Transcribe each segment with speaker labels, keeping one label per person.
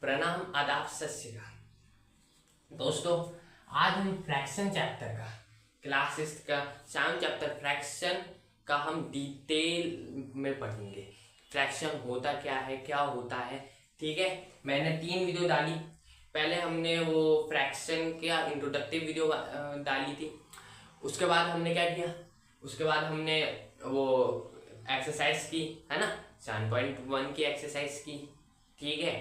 Speaker 1: प्रणाम, आदाब, सत श्री अकाल। दोस्तों, आज हम फ्रैक्शन चैप्टर का क्लास 6 का 7 चैप्टर फ्रैक्शन का हम डिटेल में पढ़ेंगे। फ्रैक्शन होता क्या है, क्या होता है, ठीक है। मैंने 3 वीडियो डाली। पहले हमने वो फ्रैक्शन का इंट्रोडक्टिव वीडियो डाली थी। उसके बाद हमने क्या किया, उसके बाद हमने वो एक्सरसाइज की, है ना, 7.1 की एक्सरसाइज की, ठीक है।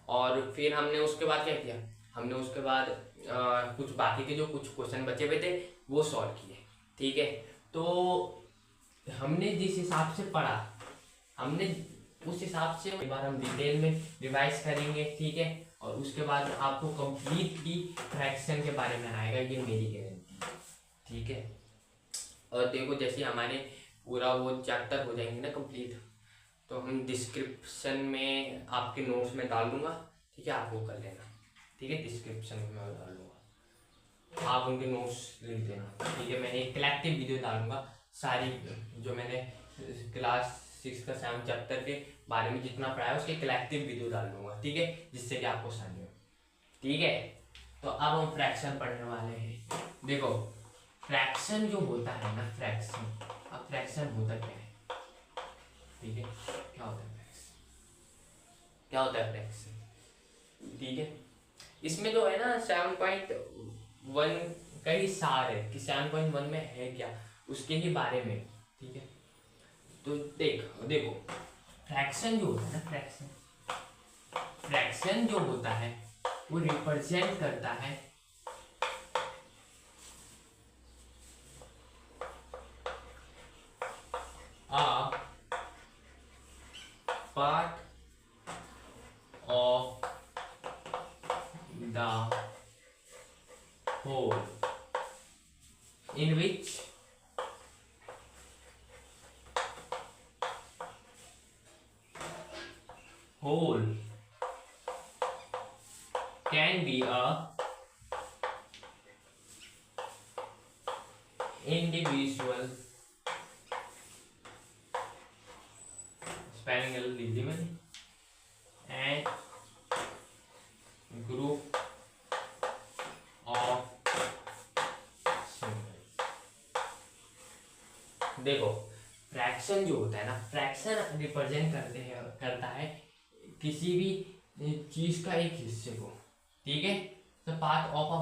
Speaker 1: और फिर हमने उसके बाद क्या किया, हमने उसके बाद कुछ बाकी के जो कुछ क्वेश्चन बचे हुए थे वो सॉल्व किए, ठीक है। तो हमने जिस हिसाब से पढ़ा, हमने उस हिसाब से एक बार हम डिटेल में रिवाइज करेंगे, ठीक है। और उसके बाद आपको कंप्लीटली फ्रैक्शन के बारे में आएगा, ये मेरी गारंटी, ठीक है। और देखो, जैसे हमारे पूरा वो चैप्टर हो जाएंगे ना कंप्लीट, तो हम डिस्क्रिप्शन में आपके नोट्स में डाल दूंगा, ठीक है। आप वो कर लेना, ठीक है। डिस्क्रिप्शन में मैं डाल दूंगा, आप उनके नोट्स लिख देना, ठीक है। मैंने एक कलेक्टिव वीडियो डालूंगा, सारी जो मैंने क्लास 6 का 7 चैप्टर के बारे में जितना पढ़ा है उसके कलेक्टिव वीडियो डाल दूंगा, ठीक है, जिससे कि आपको समझ में, ठीक है। तो अब हम फ्रैक्शन पढ़ने वाले हैं। देखो, फ्रैक्शन जो होता है ना, फ्रैक्शन, अब फ्रैक्शन होता क्या है, ठीक है। क्या होता है फ्रैक्शन, क्या होता है फ्रैक्शन, ठीक है। इसमें जो है ना 7.1 का ही सार है कि 7.1 में है क्या, उसके ही बारे में, ठीक है। तो देखो फ्रैक्शन जो होता है ना, फ्रैक्शन जो होता है वो रिप्रेजेंट करता है a part of the whole in which whole can be a individual, spelling a little easy man, and group of symbols। देखो, फ्रैक्शन जो होता है ना, फ्रैक्शन रिप्रेजेंट करता है किसी भी चीज का एक हिस्से को, ठीक है। तो part of a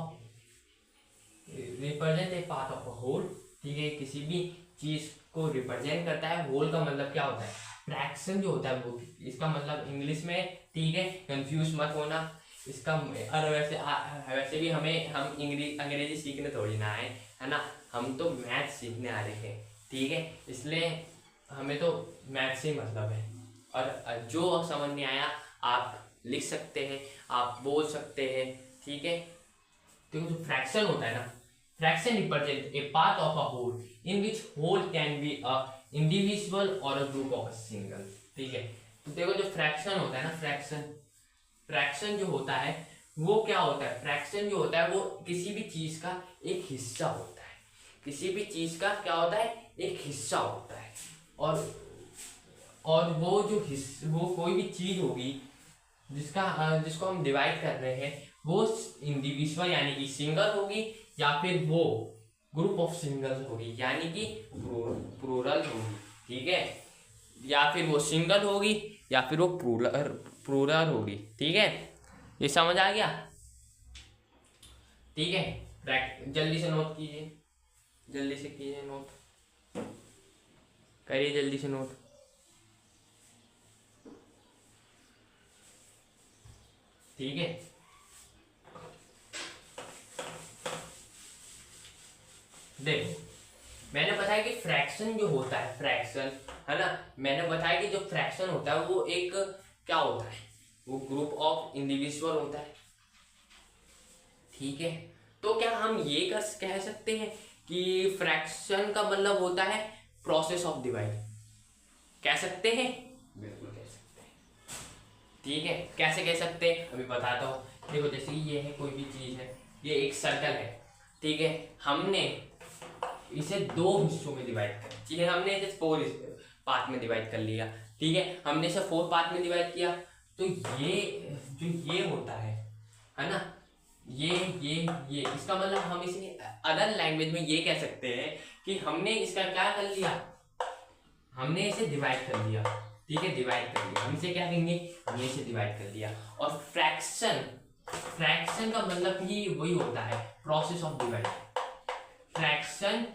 Speaker 1: represent a part of a whole, ठीक है। किसी भी चीज को रिप्रेजेंट करता है। होल का मतलब क्या होता है, फ्रैक्शन जो होता है वो, इसका मतलब इंग्लिश में, ठीक है, कंफ्यूज मत होना इसका। और वैसे भी हम अंग्रेजी सीखने थोड़ी ना आए, है ना, हम तो मैथ सीखने आ रहे हैं, ठीक है। इसलिए हमें तो मैथ से मतलब है। और जो समझ नहीं आया आप लिख सकते हैं, आप बोल सकते हैं, ठीक है। तो जो फ्रैक्शन होता है ना, fraction represent a part of a whole in which whole can be a individual or a group of single, ठीक है। तो देखो, जो फ्रैक्शन होता है ना, फ्रैक्शन जो होता है वो क्या होता है, फ्रैक्शन जो होता है वो किसी भी चीज का एक हिस्सा होता है। किसी भी चीज का क्या होता है, एक हिस्सा होता है। और वो कोई भी चीज होगी जिसको हम डिवाइड कर रहे हैं, वो इंडिविजुअल यानी कि सिंगल होगी, या फिर वो ग्रुप ऑफ सिंगल्स होगी यानी कि प्लूरल होगी, ठीक है। या फिर वो सिंगल होगी या फिर वो प्लूरल होगी, ठीक है। ये समझ आ गया, ठीक है। जल्दी से नोट कीजिए, जल्दी से कीजिए नोट, करिए जल्दी से नोट, ठीक है। देखो, मैंने बताया कि फ्रैक्शन जो होता है, फ्रैक्शन, है ना, मैंने बताया कि जो फ्रैक्शन होता है वो एक क्या होता है, वो ग्रुप ऑफ इंडिविजुअल होता है, ठीक है। तो क्या हम ये कह सकते हैं कि फ्रैक्शन का मतलब होता है प्रोसेस ऑफ डिवाइड, कह सकते हैं? बिल्कुल कह सकते हैं, ठीक है। कैसे कह सकते हैं, अभी बताता हूँ। देखो, जैसे ये है, कोई भी चीज है, ये एक सर्कल है, ठीक है। हमने इसे 2 हिस्सों में डिवाइड कर, ठीक है, हमने इसे 4 पार्ट में डिवाइड कर लिया, ठीक है। हमने इसे 4 पार्ट में डिवाइड किया, तो ये जो ये होता है ना, ये इसका मतलब हम इसे अदर लैंग्वेज में ये कह सकते हैं कि हमने इसका क्या कर लिया, हमने इसे डिवाइड कर दिया। ठीक है, डिवाइड कर दिया। हम इसे क्या कहेंगे, हमने इसे डिवाइड कर दिया। और फ्रैक्शन का मतलब ही वही होता है, प्रोसेस ऑफ डिवाइड। फ्रैक्शन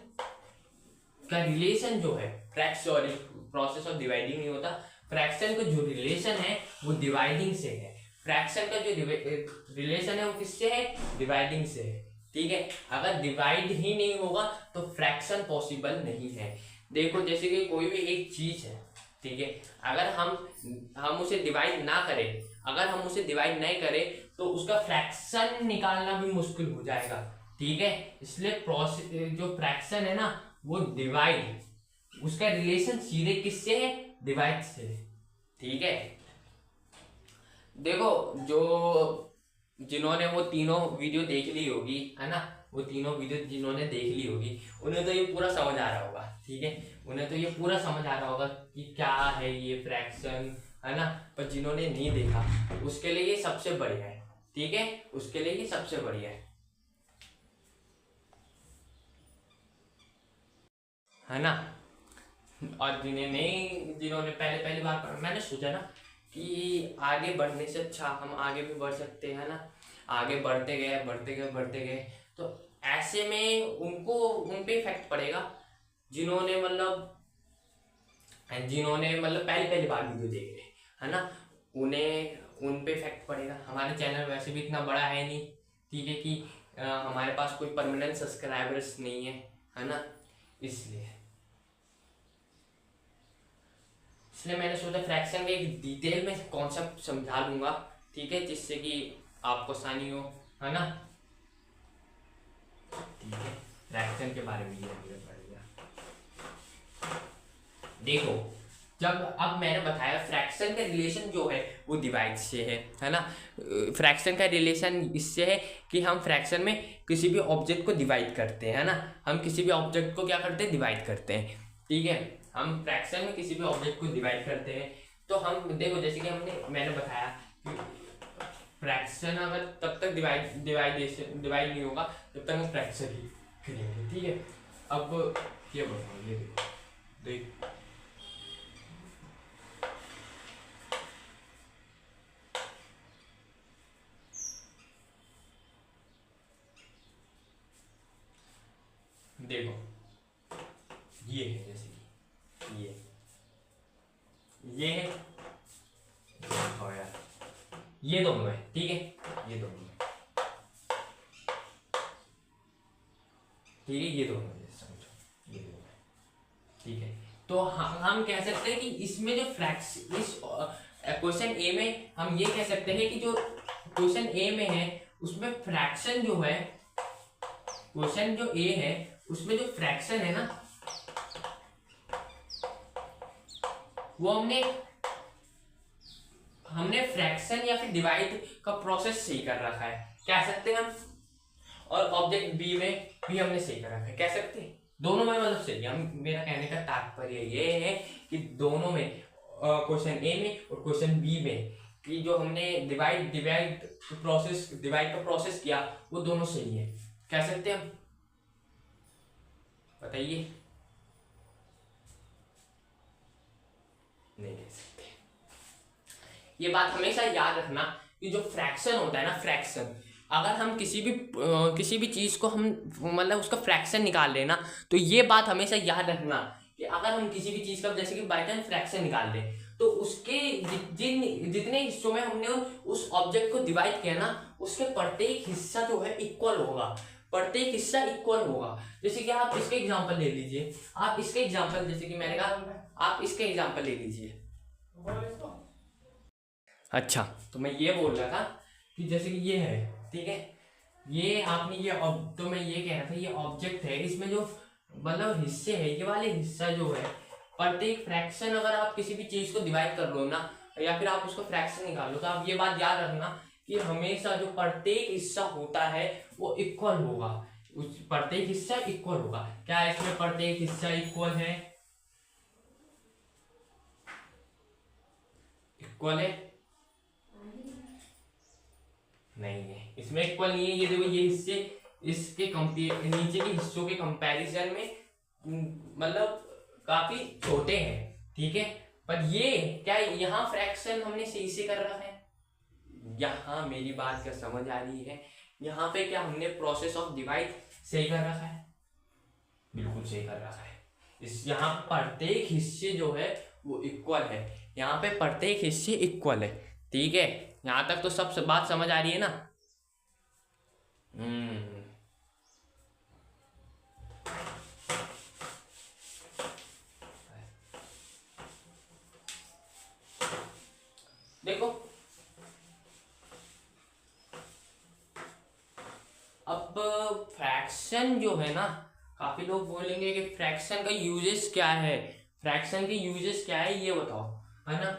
Speaker 1: का रिलेशन जो है, सॉरी प्रोसेस ऑफ डिवाइडिंग नहीं होता, फ्रैक्शन का जो रिलेशन है वो डिवाइडिंग से है। फ्रैक्शन का जो रिलेशन है वो किससे है, डिवाइडिंग से है। ठीक है, अगर डिवाइड ही नहीं होगा तो फ्रैक्शन पॉसिबल नहीं है। देखो जैसे कि कोई भी एक चीज है, ठीक है, अगर हम उसे डिवाइड ना करें, अगर हम उसे डिवाइड नहीं करें तो उसका फ्रैक्शन निकालना भी मुश्किल हो जाएगा। ठीक है, इसलिए प्रोसेस जो फ्रैक्शन है ना वो डिवाइड, उसका रिलेशन सीधे किससे है, डिवाइड से है। ठीक है, देखो जो जिन्होंने वो तीनों वीडियो देख ली होगी, है ना, वो तीनों वीडियो जिन्होंने देख ली होगी उन्हें तो ये पूरा समझ आ रहा होगा। ठीक है, उन्हें तो ये पूरा समझ आ रहा होगा कि क्या है ये फ्रैक्शन, है ना। पर जिन्होंने नहीं देखा उसके लिए ये सबसे बढ़िया है। ठीक है, उसके लिए ये सबसे बढ़िया है ना। और जिन्होंने पहली बार पढ़ा, मैंने सोचा ना कि आगे बढ़ने से अच्छा हम आगे भी बढ़ सकते हैं ना। आगे बढ़ते गए तो ऐसे में उन पे इफेक्ट पड़ेगा जिन्होंने मतलब पहली बार वीडियो देख रहे हैं, है ना, उन पे इफेक्ट पड़ेगा। हमारे चैनल वैसे भी इतना बड़ा है नहीं, ठीक है, कि हमारे पास कोई परमानेंट सब्सक्राइबर्स नहीं है ना, इसलिए मैंने सोचा फ्रैक्शन के एक डिटेल में कॉन्सेप्ट समझा दूंगा। ठीक है, जिससे कि आपको आसानी हो, है ना। ठीक है, फ्रैक्शन के बारे में ये पढ़ेगा। देखो जब अब मैंने बताया फ्रैक्शन का रिलेशन जो है वो डिवाइड से है ना। फ्रैक्शन का रिलेशन इससे है कि हम फ्रैक्शन में किसी भी ऑब्जेक्ट को डिवाइड करते हैं, है ना। हम किसी भी ऑब्जेक्ट को क्या करते हैं, डिवाइड करते हैं। ठीक है, हम फ्रैक्शन में किसी भी ऑब्जेक्ट को डिवाइड करते हैं तो हम देखो जैसे कि मैंने बताया कि फ्रैक्शन अगर तब तक डिवाइड नहीं होगा तब तक हम फ्रैक्शन ही करेंगे। ठीक है, अब ये बताओ, ये देखो देखो ये है, जैसे कि ये है और यार ये दोनों है। ठीक है, ये दोनों है, ठीक है, ये दोनों है, समझो ये दोनों है। ठीक है, तो हम कह सकते हैं कि इसमें जो फ्रैक्शन, इस क्वेश्चन ए में हम ये कह सकते हैं कि जो क्वेश्चन ए में है उसमें फ्रैक्शन जो है, क्वेश्चन जो ए है उसमें जो फ्रैक्शन है ना वो हमने फ्रैक्शन या फिर डिवाइड का प्रोसेस सही कर रखा है, कह सकते हैं हम। और ऑब्जेक्ट बी में भी हमने सही कर रखा है, कह सकते हैं। दोनों में मतलब सही है। हम मेरा कहने का तात्पर्य ये है कि दोनों में, क्वेश्चन ए में और क्वेश्चन बी में, कि जो हमने डिवाइड का प्रोसेस किया वो दोनों सही है, कह सकते हैं हम। बताइए, नहीं कह सकते। ये बात हमेशा याद रखना कि जो फ्रैक्शन होता है ना, फ्रैक्शन, अगर हम किसी भी चीज को हम मतलब उसका फ्रैक्शन निकाल रहे ना, तो ये बात हमेशा याद रखना कि अगर हम किसी भी चीज का जैसे कि बाई चांस फ्रैक्शन निकाल रहे तो उसके जितने हिस्सों में हमने उस ऑब्जेक्ट को डिवाइड किया ना, उसके प्रत्येक हिस्सा जो है इक्वल होगा, प्रत्येक हिस्सा इक्वल होगा। जैसे कि आप इसके एग्जांपल ले लीजिए, आप इसके एग्जांपल, जैसे कि मैंने कहा आप इसके एग्जांपल ले लीजिए। अच्छा, तो मैं ये बोल रहा था कि जैसे कि ये है, ठीक है, ये आपने ये तो मैं ये कह रहा था ये ऑब्जेक्ट है, इसमें जो मतलब हिस्से है, ये वाले हिस्सा जो है, प्रत्येक फ्रैक्शन अगर आप किसी भी चीज को डिवाइड कर लो ना, या फिर आप उसको फ्रैक्शन निकालो, तो आप ये बात याद रखना कि हमेशा जो प्रत्येक हिस्सा होता है वो इक्वल होगा, उस प्रत्येक हिस्सा इक्वल होगा। क्या इसमें प्रत्येक हिस्सा इक्वल है? इक्वल है। नहीं है, इसमें इक्वल नहीं है। ये देखो ये हिस्से इसके नीचे के हिस्सों के कंपैरिजन में मतलब काफी छोटे हैं, ठीक है। पर ये क्या यहाँ फ्रैक्शन हमने सही से कर रखा है, यहाँ मेरी बात क्या समझ आ रही है, यहाँ पे क्या हमने प्रोसेस ऑफ डिवाइड सही कर रखा है, बिल्कुल सही कर रखा है। इस यहाँ प्रत्येक हिस्से जो है वो इक्वल है, यहाँ पे प्रत्येक हिस्से इक्वल है, ठीक है। यहाँ तक तो सब बात समझ आ रही है ना। देखो अब फ्रैक्शन जो है ना, काफी लोग बोलेंगे कि फ्रैक्शन का यूजेस क्या है, फ्रैक्शन के यूजेस क्या है ये बताओ, है ना।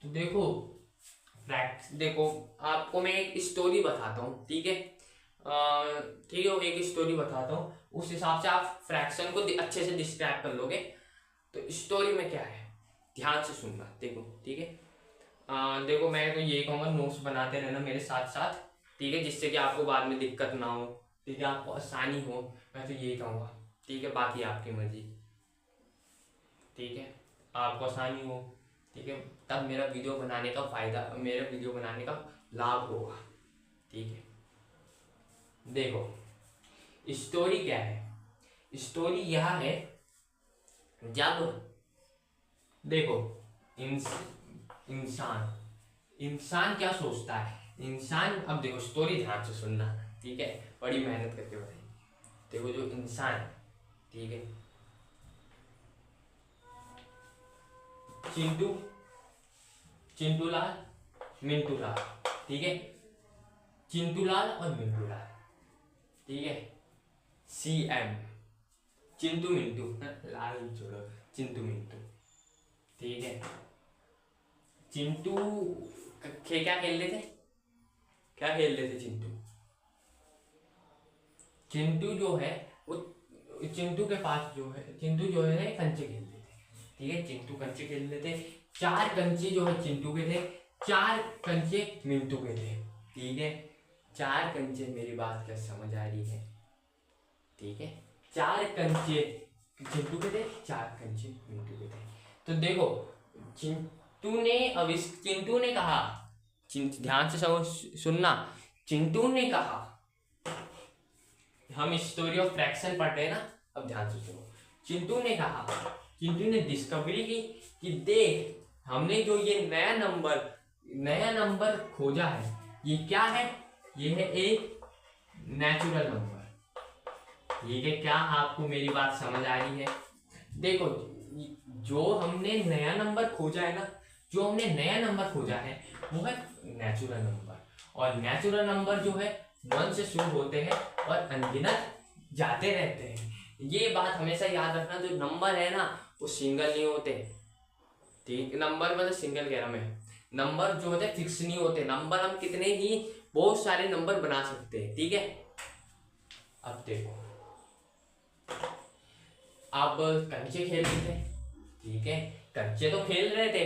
Speaker 1: तो देखो आपको मैं एक स्टोरी बताता हूँ, ठीक है। ठीक है, एक स्टोरी बताता हूँ, उस हिसाब से आप फ्रैक्शन को अच्छे से डिस्क्राइब कर लोगे। तो स्टोरी में क्या है, ध्यान से सुनना, देखो, ठीक है। देखो मैं तो ये कहूँगा नोट्स बनाते रहना मेरे साथ साथ, ठीक है, जिससे कि आपको बाद में दिक्कत ना हो, ठीक है, आपको आसानी हो, मैं तो यही कहूँगा, ठीक है। बाकी आपकी मर्जी, ठीक है, आपको आसानी हो, ठीक है, तब मेरा वीडियो बनाने का फायदा, मेरे वीडियो बनाने का लाभ होगा, ठीक है। देखो स्टोरी क्या है, स्टोरी यह है, जब देखो इंसान क्या सोचता है, इंसान, अब देखो स्टोरी ध्यान से सुनना, ठीक है, बड़ी मेहनत करके बताइए। देखो जो इंसान, ठीक है, चिंटू लाल, मिंटू लाल, ठीक है, चिंटू लाल और मिंटू लाल, ठीक है, CM, चिंटू मिंटू, लाल छोड़ो, चिंटू मिंटू, ठीक है। चिंटू क्या खेल रहे थे, क्या खेल रहे थे चिंटू जो है वो, चिंटू के पास जो है, चिंटू जो है कंचे खेल रहे थे, ठीक है, चिंटू कंचे खेल रहे थे, 4 कंचे जो है चिंटू के थे, 4 कंचे मिंटू के थे, ठीक है। 4 कंचे, मेरी बात क्या समझ आ रही है, ठीक है, 4 कंचे चिंटू के थे, 4 कंचे मिंटू के थे। तो देखो चिंटू ने कहा, ध्यान से सुनना, चिंटू ने कहा, हम स्टोरी ऑफ फ्रैक्शन पढ़ रहे हैं ना, अब ध्यान से सुनो। चिंटू ने कहा, चिंटू ने डिस्कवरी की कि देख, हमने जो ये नया नंबर खोजा है, ये क्या है, ये है एक नेचुरल नंबर, ठीक है। क्या आपको मेरी बात समझ आ रही है? देखो जो हमने नया नंबर खोजा है ना, जो हमने नया नंबर खोजा है वो है नेचुरल नंबर, और नेचुरल नंबर जो है 1 से शुरू होते हैं और अनगिनत जाते रहते हैं। ये बात हमेशा याद रखना, जो नंबर है ना वो सिंगल नहीं होते, ठीक, नंबर मतलब सिंगल कह रहा मैं, नंबर जो होते फिक्स नहीं होते, नंबर हम कितने ही बहुत सारे नंबर बना सकते हैं, ठीक है। अब देखो, अब कंचे खेल रहे थे, ठीक है, कंचे तो खेल रहे थे,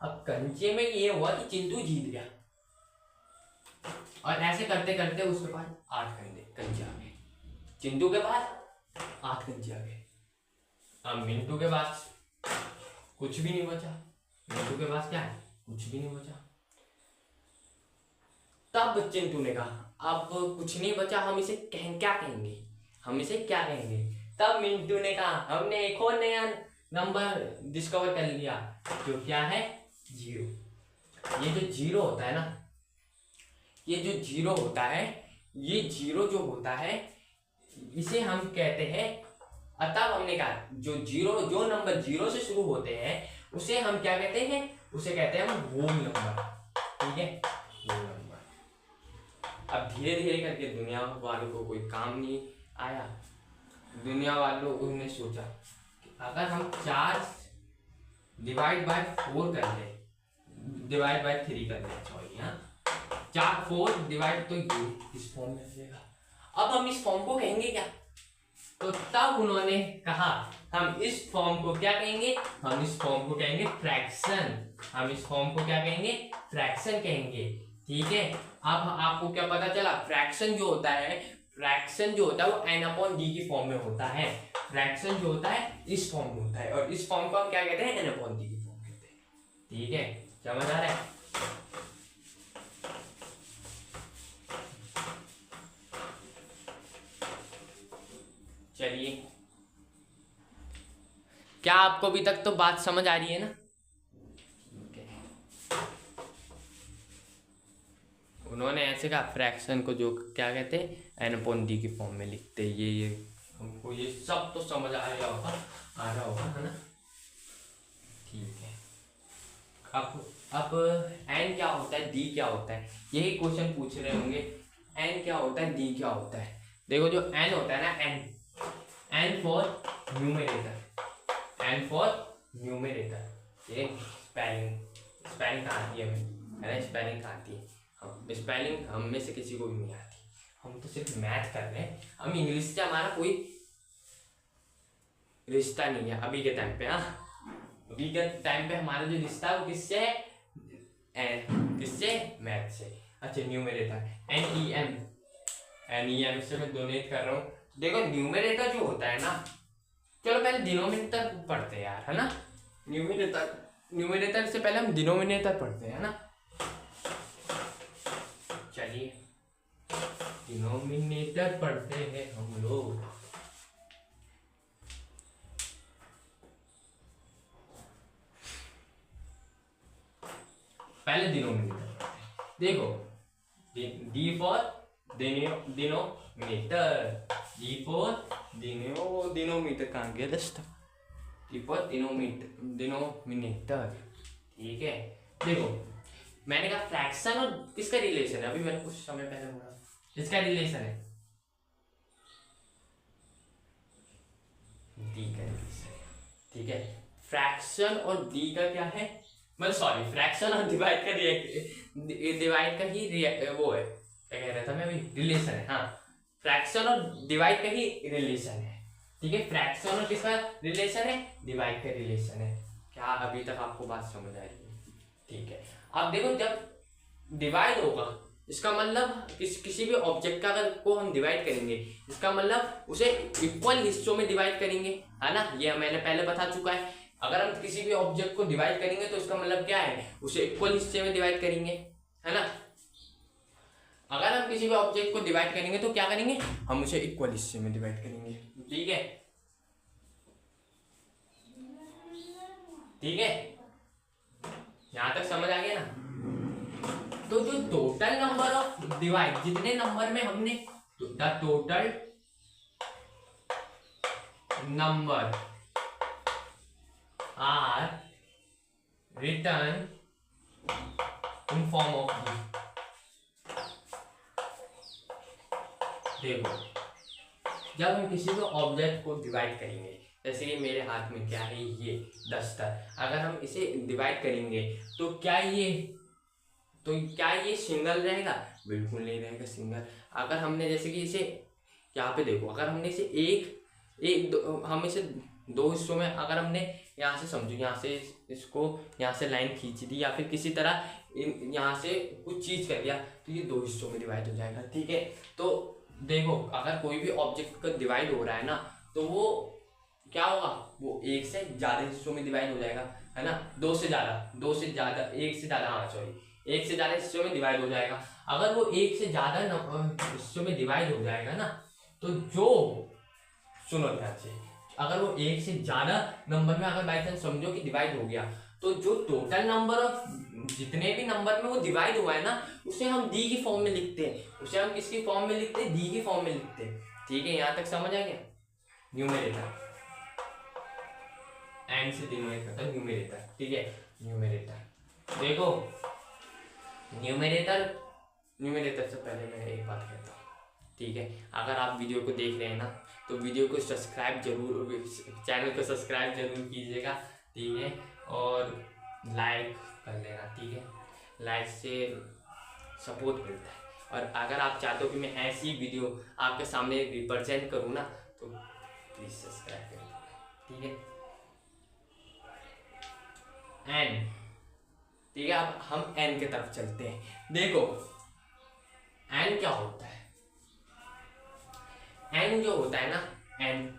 Speaker 1: अब कंचे में ये हुआ कि चिंटू जीत गया, और ऐसे करते करते उसके पास 8 कंचे आ गए, चिंटू के पास 8 कंचे आ गए। अब मिंटू के पास कुछ भी नहीं बचा, मिंटू के पास क्या है, कुछ भी नहीं बचा। तब चिंटू ने कहा अब कुछ नहीं बचा, हम इसे क्या कहेंगे, हम इसे क्या कहेंगे। तब मिंटू ने कहा हमने एक और नया नंबर डिस्कवर कर लिया, जो क्या है, 0। ये जो 0 होता है ना, ये जो 0 होता है, ये 0 जो होता है इसे हम कहते हैं, तब हमने कहा जो नंबर 0 से शुरू होते हैं उसे हम क्या कहते हैं, उसे कहते हैं हम होल नंबर, ठीक है, होल नंबर। अब धीरे धीरे करके दुनिया वालों को कोई काम नहीं आया, दुनिया वालों ने सोचा कि अगर हम 4 डिवाइड बाय 4 कर ले, डिवाइड बाय 3 कर ले, सॉरी, हाँ, 4 डिवाइड, तो ये इस फॉर्म में रहेगा। अब हम इस फॉर्म को कहेंगे क्या, तो तब उन्होंने कहा हम इस फॉर्म को क्या कहेंगे, हम इस फॉर्म को कहेंगे फ्रैक्शन, हम इस फॉर्म को क्या कहेंगे, फ्रैक्शन कहेंगे, ठीक है। अब आपको क्या पता चला, फ्रैक्शन जो होता है वो n/d की फॉर्म में होता है। फ्रैक्शन जो होता है इस फॉर्म में होता है, और इस फॉर्म को हम क्या कहते हैं, n/d की फॉर्म कहते हैं। ठीक है, समझ आ रहा है? चलिए, क्या आपको अभी तक तो बात समझ आ रही है ना? उन्होंने ऐसे कहा फ्रैक्शन को जो क्या कहते हैं n/d की फॉर्म में लिखते हैं। ये हमको ये सब तो समझ आ रहा होगा, है ना? ठीक है, अब n क्या होता है, d क्या होता है, यही क्वेश्चन पूछ रहे होंगे। n क्या होता है, d क्या होता है? देखो, जो n होता है ना, n फॉर न्यूमरेटर, ये स्पेलिंग कहाँ आती है हमें, है ना? स्पेलिंग कहाँ आती है? स्पेलिंग हम में से किसी को भी नहीं आती, हम तो सिर्फ मैथ कर रहे हैं। हम इंग्लिश से हमारा कोई रिश्ता नहीं है अभी के टाइम पे। हाँ, अभी के टाइम पे हमारा जो रिश्ता है वो किससे है, किससे, मैथ से। अच्छा, न्यूमरेटर NEM से मैं डोनेट कर रहा हूँ। देखो, न्यूमरेटर जो होता है ना, चलो पहले डिनोमिनेटर पढ़ते हैं यार, है ना? न्यूमरेटर से पहले हम डिनोमिनेटर पढ़ते हैं ना। चलिए, डिनोमिनेटर पढ़ते हैं हम लोग। पहले डिनोमिनेटर देखो, डी फॉर डिनोमिनेटर, डिनोमीटर कहाँ गया दोस्तों, डी फॉर डिनोमिनेटर। ठीक है, देखो मैंने कहा फ्रैक्शन और किसका रिलेशन है, अभी मैंने कुछ समय पहले बोला, इसका रिलेशन है डी का रिलेशन है। ठीक है, फ्रैक्शन और डी का क्या है, मतलब सॉरी, फ्रैक्शन और डिवाइड का ही वो है, क्या कह रहा था मैं अभी, रिलेशन है। हाँ, फ्रैक्शन और डिवाइड का ही रिलेशन है। ठीक है, फ्रैक्शन और किसका रिलेशन है, डिवाइड का रिलेशन है। क्या अभी तक आपको बात समझ आ रही है? ठीक है, अब देखो, जब डिवाइड होगा इसका मतलब किसी भी ऑब्जेक्ट का अगर को हम डिवाइड करेंगे, इसका मतलब उसे इक्वल हिस्सों में डिवाइड करेंगे, है ना? ये मैंने पहले बता चुका है। अगर हम किसी भी ऑब्जेक्ट को डिवाइड करेंगे तो इसका मतलब क्या है, उसे इक्वल हिस्से में डिवाइड करेंगे, है ना? अगर हम किसी भी ऑब्जेक्ट को डिवाइड करेंगे तो क्या करेंगे, हम उसे इक्वल हिस्से में डिवाइड करेंगे। ठीक है, ठीक है, यहां तक समझ आ गया ना? तो जो टोटल नंबर ऑफ डिवाइड, जितने नंबर में हमने, the total number are written in form of D. देखो, जब हम किसी भी ऑब्जेक्ट को डिवाइड करेंगे, जैसे कि मेरे हाथ में क्या है, ये दस्तर, अगर हम इसे डिवाइड करेंगे तो क्या ये सिंगल रहेगा? बिल्कुल नहीं रहेगा सिंगल। अगर हमने जैसे कि इसे यहाँ पे देखो, अगर हमने इसे हम इसे दो हिस्सों में, अगर हमने यहाँ से समझो, यहाँ से इसको यहाँ से लाइन खींच दी या फिर किसी तरह यहाँ से कुछ चीज कर दिया, तो ये दो हिस्सों में डिवाइड हो जाएगा। ठीक है, तो देखो, अगर कोई भी ऑब्जेक्ट का डिवाइड हो रहा है ना, तो वो क्या होगा, वो एक से ज्यादा हिस्सों में डिवाइड हो जाएगा, है ना? एक से ज्यादा, हाँ सॉरी, एक से ज्यादा हिस्सों में डिवाइड हो जाएगा। अगर वो एक से ज्यादा हिस्सों में डिवाइड हो जाएगा ना, तो सुनो ध्यान से, अगर वो एक से ज्यादा नंबर में अगर बाई चांस समझो कि डिवाइड हो गया, तो जो टोटल नंबर ऑफ जितने भी नंबर में वो डिवाइड हुआ है ना, उसे हम डी की फॉर्म में लिखते हैं। उसे हम किसकी फॉर्म में लिखते हैं, डी की फॉर्म में लिखते हैं। ठीक है, यहां तक समझ आ गया? न्यूमरेटर, एंड से डिनोमिनेट करता है न्यूमरेटर। ठीक है, न्यूमरेटर देखो, न्यूमरेटर से पहले मैं एक बात कहता हूँ। ठीक है, अगर आप वीडियो को देख रहे हैं ना, तो वीडियो को सब्सक्राइब जरूर, चैनल को सब्सक्राइब जरूर कीजिएगा। ठीक है, और लाइक कर लेना। ठीक है, लाइक से सपोर्ट मिलता है, और अगर आप चाहते हो कि मैं ऐसी वीडियो आपके सामने रिप्रेजेंट करूँ ना, तो प्लीज सब्सक्राइब करिए। ठीक है, एन, ठीक है, अब हम एन की तरफ चलते हैं। देखो, एन जो होता है ना, एन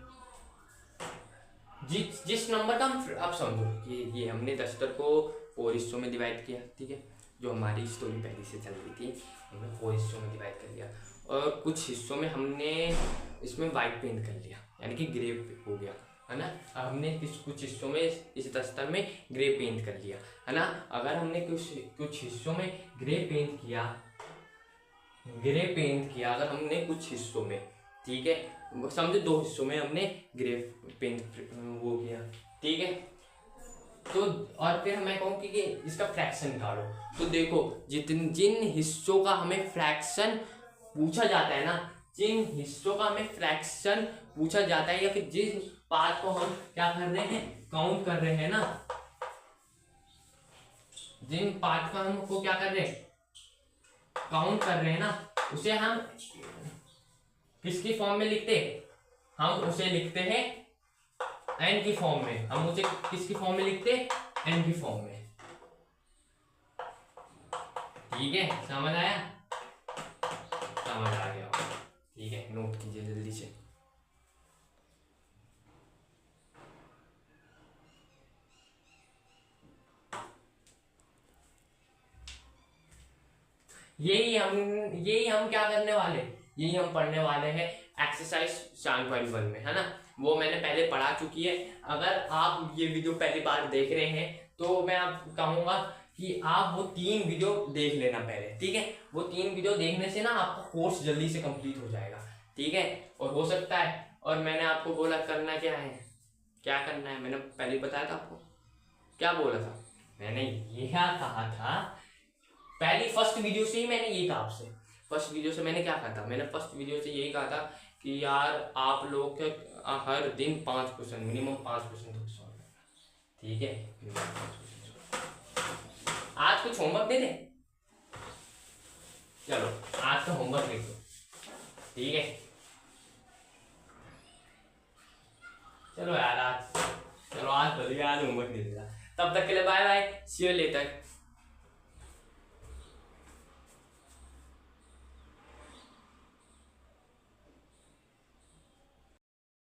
Speaker 1: जिस नंबर का हम, अब समझो ये हमने दस्तर को 4 हिस्सों में डिवाइड किया, ठीक है, जो हमारी स्टोरी पहले से चल रही थी हमने 4 हिस्सों में डिवाइड कर लिया, और कुछ हिस्सों में हमने इसमें वाइट पेंट कर लिया, यानी कि ग्रे हो गया, है ना। हमने कुछ हिस्सों में इस दस्तर में ग्रे पेंट कर लिया, है ना। अगर हमने कुछ हिस्सों में ग्रे पेंट किया, अगर हमने कुछ हिस्सों में, ठीक है, समझो 2 हिस्सों में हमने ग्रे पेंट वो किया, ठीक है। तो और फिर मैं कहूँ कि इसका फ्रैक्शन निकालो, तो देखो जिन हिस्सों का हमें फ्रैक्शन पूछा जाता है ना, जिन हिस्सों का हमें फ्रैक्शन पूछा जाता है, या फिर जिस पार्ट को हम क्या कर रहे हैं, काउंट कर रहे हैं ना, जिन पार्ट का हमको क्या कर रहे हैं, काउंट कर रहे हैं ना, उसे हम किसकी फॉर्म में लिखते हैं, हम उसे लिखते हैं एन की फॉर्म में। हम उसे किसकी फॉर्म में लिखते हैं, एन की फॉर्म में, ठीक है। समझ आया, समझ आ गया, ठीक है, नोट कीजिए जल्दी से। यही हम क्या करने वाले, यही हम पढ़ने वाले हैं एक्सरसाइज 7.1 में, है ना। वो मैंने पहले पढ़ा चुकी है। अगर आप ये वीडियो पहली बार देख रहे हैं तो मैं आपको कहूँगा कि आप वो 3 वीडियो देख लेना पहले, ठीक है। वो 3 वीडियो देखने से ना आपका कोर्स जल्दी से कंप्लीट हो जाएगा, ठीक है। और हो सकता है, और मैंने आपको बोला करना क्या है, क्या करना है, मैंने पहले बताया था आपको, क्या बोला था मैंने, यह कहा था पहली फर्स्ट वीडियो से ही मैंने ये कहा आपसे। फर्स्ट वीडियो से मैंने क्या कहा था, मैंने फर्स्ट वीडियो से यही कहा था कि यार आप लोग हर दिन 5 क्वेश्चन, मिनिमम 5 क्वेश्चन तो सॉल्व करना, ठीक है। आज कुछ होमवर्क दे दे, चलो आज का होमवर्क लिख दो, ठीक है। चलो यार आज बढ़िया, आज होमवर्क नहीं देगा। तब तक के लिए bye bye, see you letter.